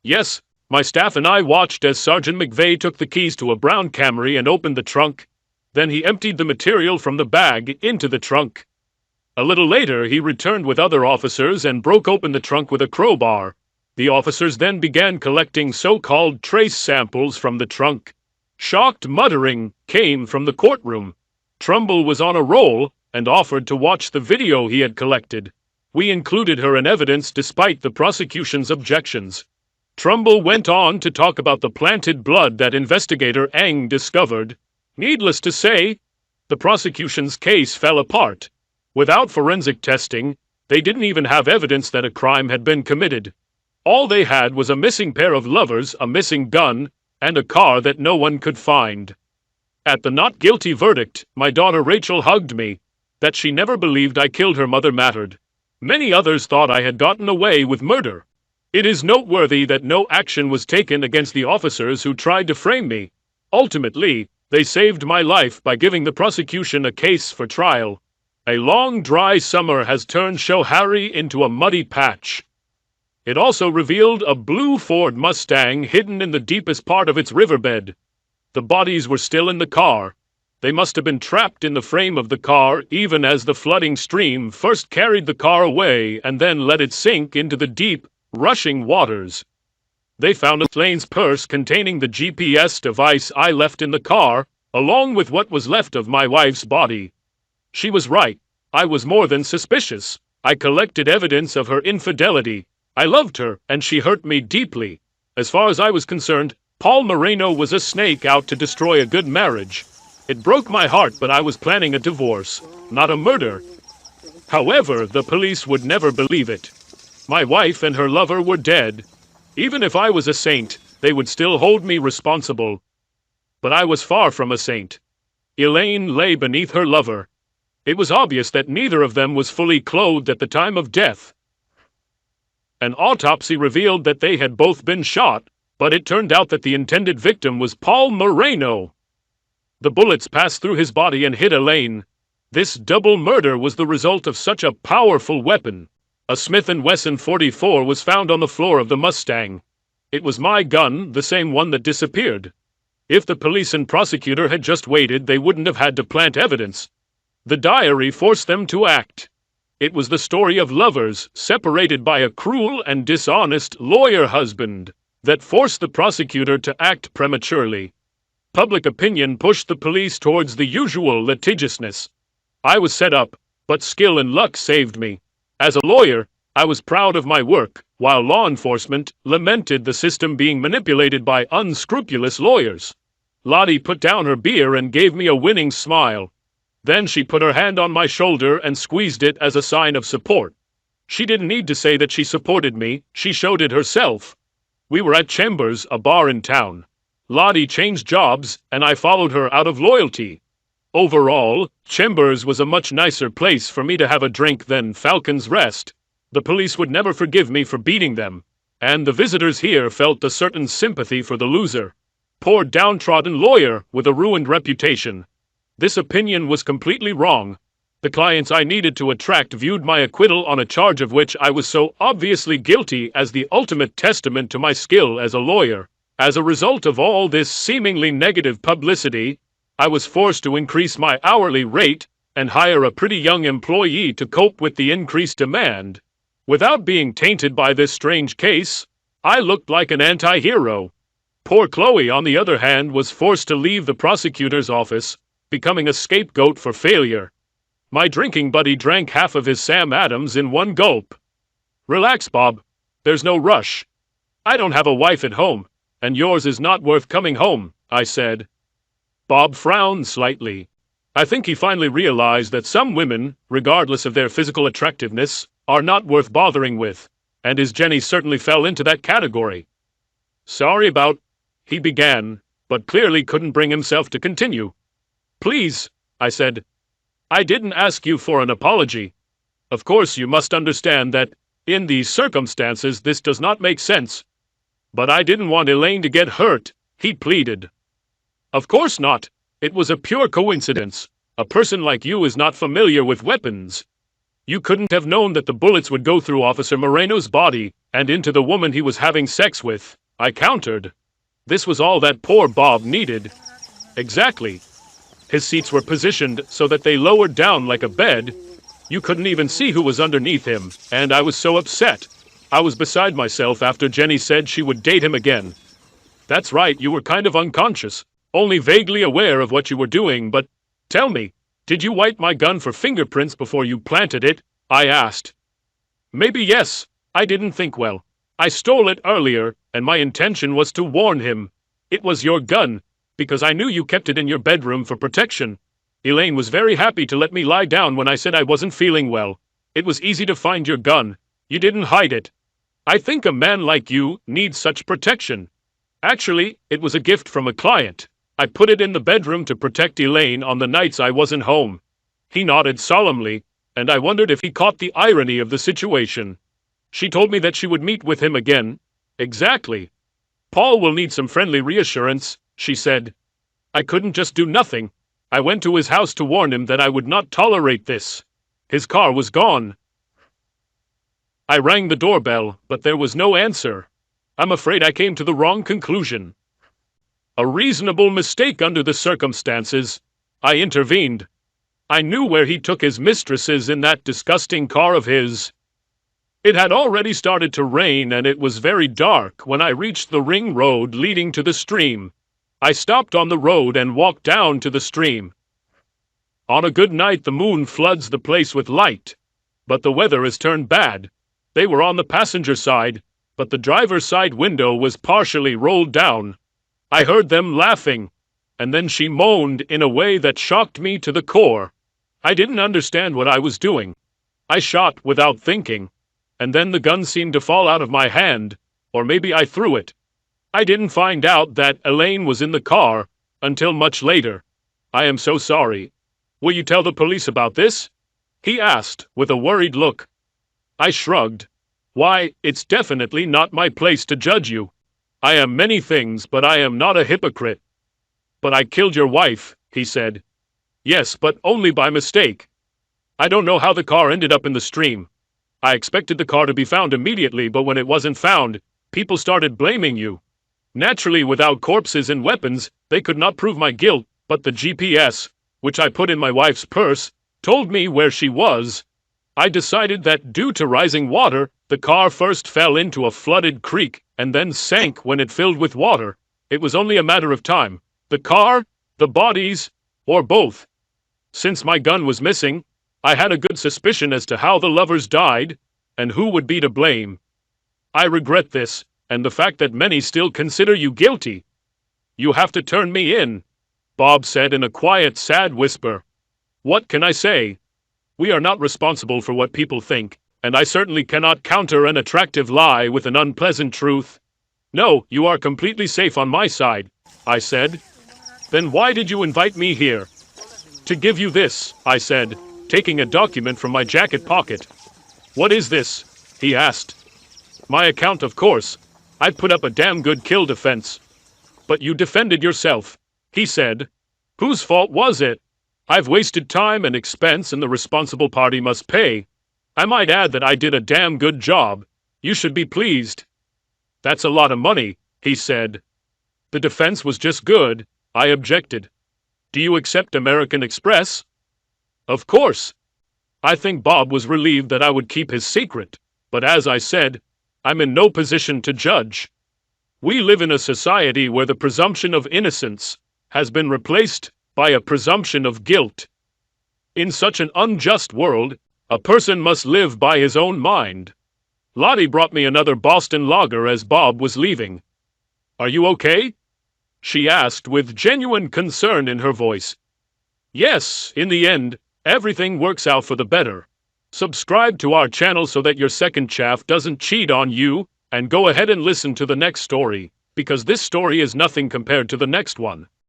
Yes, my staff and I watched as Sergeant McVeigh took the keys to a brown Camry and opened the trunk. Then he emptied the material from the bag into the trunk. A little later, he returned with other officers and broke open the trunk with a crowbar. The officers then began collecting so-called trace samples from the trunk. Shocked muttering came from the courtroom. Trumbull was on a roll and offered to watch the video he had collected. We included her in evidence despite the prosecution's objections. Trumbull went on to talk about the planted blood that investigator Eng discovered. Needless to say, the prosecution's case fell apart. Without forensic testing, they didn't even have evidence that a crime had been committed. All they had was a missing pair of lovers, a missing gun, and a car that no one could find. At the not guilty verdict, my daughter Rachel hugged me. That she never believed I killed her mother mattered. Many others thought I had gotten away with murder. It is noteworthy that no action was taken against the officers who tried to frame me. Ultimately, they saved my life by giving the prosecution a case for trial. A long, dry summer has turned Schoharie into a muddy patch. It also revealed a blue Ford Mustang hidden in the deepest part of its riverbed. The bodies were still in the car. They must have been trapped in the frame of the car even as the flooding stream first carried the car away and then let it sink into the deep, rushing waters. They found Elaine's purse containing the GPS device I left in the car, along with what was left of my wife's body. She was right. I was more than suspicious. I collected evidence of her infidelity. I loved her, and she hurt me deeply. As far as I was concerned, Paul Moreno was a snake out to destroy a good marriage. It broke my heart, but I was planning a divorce, not a murder. However, the police would never believe it. My wife and her lover were dead. Even if I was a saint, they would still hold me responsible. But I was far from a saint. Elaine lay beneath her lover. It was obvious that neither of them was fully clothed at the time of death. An autopsy revealed that they had both been shot, but it turned out that the intended victim was Paul Moreno. The bullets passed through his body and hit Elaine. This double murder was the result of such a powerful weapon. A Smith & Wesson .44 was found on the floor of the Mustang. It was my gun, the same one that disappeared. If the police and prosecutor had just waited, they wouldn't have had to plant evidence. The diary forced them to act. It was the story of lovers separated by a cruel and dishonest lawyer husband that forced the prosecutor to act prematurely. Public opinion pushed the police towards the usual litigiousness. I was set up, but skill and luck saved me. As a lawyer, I was proud of my work, while law enforcement lamented the system being manipulated by unscrupulous lawyers. Lottie put down her beer and gave me a winning smile. Then she put her hand on my shoulder and squeezed it as a sign of support. She didn't need to say that she supported me, she showed it herself. We were at Chambers, a bar in town. Lottie changed jobs, and I followed her out of loyalty. Overall, Chambers was a much nicer place for me to have a drink than Falcon's Rest. The police would never forgive me for beating them, and the visitors here felt a certain sympathy for the loser. Poor downtrodden lawyer with a ruined reputation. This opinion was completely wrong. The clients I needed to attract viewed my acquittal on a charge of which I was so obviously guilty as the ultimate testament to my skill as a lawyer. As a result of all this seemingly negative publicity, I was forced to increase my hourly rate and hire a pretty young employee to cope with the increased demand. Without being tainted by this strange case, I looked like an anti-hero. Poor Chloe, on the other hand, was forced to leave the prosecutor's office, becoming a scapegoat for failure. My drinking buddy drank half of his Sam Adams in one gulp. Relax, Bob. There's no rush. I don't have a wife at home, and yours is not worth coming home, I said. Bob frowned slightly. I think he finally realized that some women, regardless of their physical attractiveness, are not worth bothering with, and his Jenny certainly fell into that category. Sorry about, he began, but clearly couldn't bring himself to continue. Please, I said. I didn't ask you for an apology. Of course you must understand that, in these circumstances, this does not make sense. But I didn't want Elaine to get hurt, he pleaded. Of course not. It was a pure coincidence. A person like you is not familiar with weapons. You couldn't have known that the bullets would go through Officer Moreno's body and into the woman he was having sex with, I countered. This was all that poor Bob needed. Exactly. His seats were positioned so that they lowered down like a bed. You couldn't even see who was underneath him, and I was so upset. I was beside myself after Jenny said she would date him again. That's right, you were kind of unconscious, only vaguely aware of what you were doing, but tell me, did you wipe my gun for fingerprints before you planted it? I asked. Maybe yes, I didn't think well. I stole it earlier, and my intention was to warn him. It was your gun, because I knew you kept it in your bedroom for protection. Elaine was very happy to let me lie down when I said I wasn't feeling well. It was easy to find your gun. You didn't hide it. I think a man like you needs such protection. Actually, it was a gift from a client. I put it in the bedroom to protect Elaine on the nights I wasn't home. He nodded solemnly, and I wondered if he caught the irony of the situation. She told me that she would meet with him again. Exactly. Paul will need some friendly reassurance, she said. I couldn't just do nothing. I went to his house to warn him that I would not tolerate this. His car was gone. I rang the doorbell, but there was no answer. I'm afraid I came to the wrong conclusion. A reasonable mistake under the circumstances. I intervened. I knew where he took his mistresses in that disgusting car of his. It had already started to rain and it was very dark when I reached the ring road leading to the stream. I stopped on the road and walked down to the stream. On a good night the moon floods the place with light, but the weather has turned bad. They were on the passenger side, but the driver's side window was partially rolled down. I heard them laughing, and then she moaned in a way that shocked me to the core. I didn't understand what I was doing. I shot without thinking, and then the gun seemed to fall out of my hand, or maybe I threw it. I didn't find out that Elaine was in the car until much later. I am so sorry. Will you tell the police about this? He asked with a worried look. I shrugged. Why, it's definitely not my place to judge you. I am many things, but I am not a hypocrite. But I killed your wife, he said. Yes, but only by mistake. I don't know how the car ended up in the stream. I expected the car to be found immediately, but when it wasn't found, people started blaming you. Naturally, without corpses and weapons, they could not prove my guilt, but the GPS, which I put in my wife's purse, told me where she was. I decided that due to rising water, the car first fell into a flooded creek and then sank when it filled with water. It was only a matter of time. The car, the bodies, or both. Since my gun was missing, I had a good suspicion as to how the lovers died and who would be to blame. I regret this, and the fact that many still consider you guilty. You have to turn me in, Bob said in a quiet, sad whisper. What can I say? We are not responsible for what people think, and I certainly cannot counter an attractive lie with an unpleasant truth. No, you are completely safe on my side, I said. Then why did you invite me here? To give you this, I said, taking a document from my jacket pocket. What is this? He asked. My account, of course. I put up a damn good kill defense. But you defended yourself, he said. Whose fault was it? I've wasted time and expense and the responsible party must pay. I might add that I did a damn good job. You should be pleased. That's a lot of money, he said. The defense was just good, I objected. Do you accept American Express? Of course. I think Bob was relieved that I would keep his secret, but as I said, I'm in no position to judge. We live in a society where the presumption of innocence has been replaced by a presumption of guilt. In such an unjust world, a person must live by his own mind. Lottie brought me another Boston Lager as Bob was leaving. Are you okay? She asked with genuine concern in her voice. Yes, in the end, everything works out for the better. Subscribe to our channel so that your second chaff doesn't cheat on you, and go ahead and listen to the next story, because this story is nothing compared to the next one.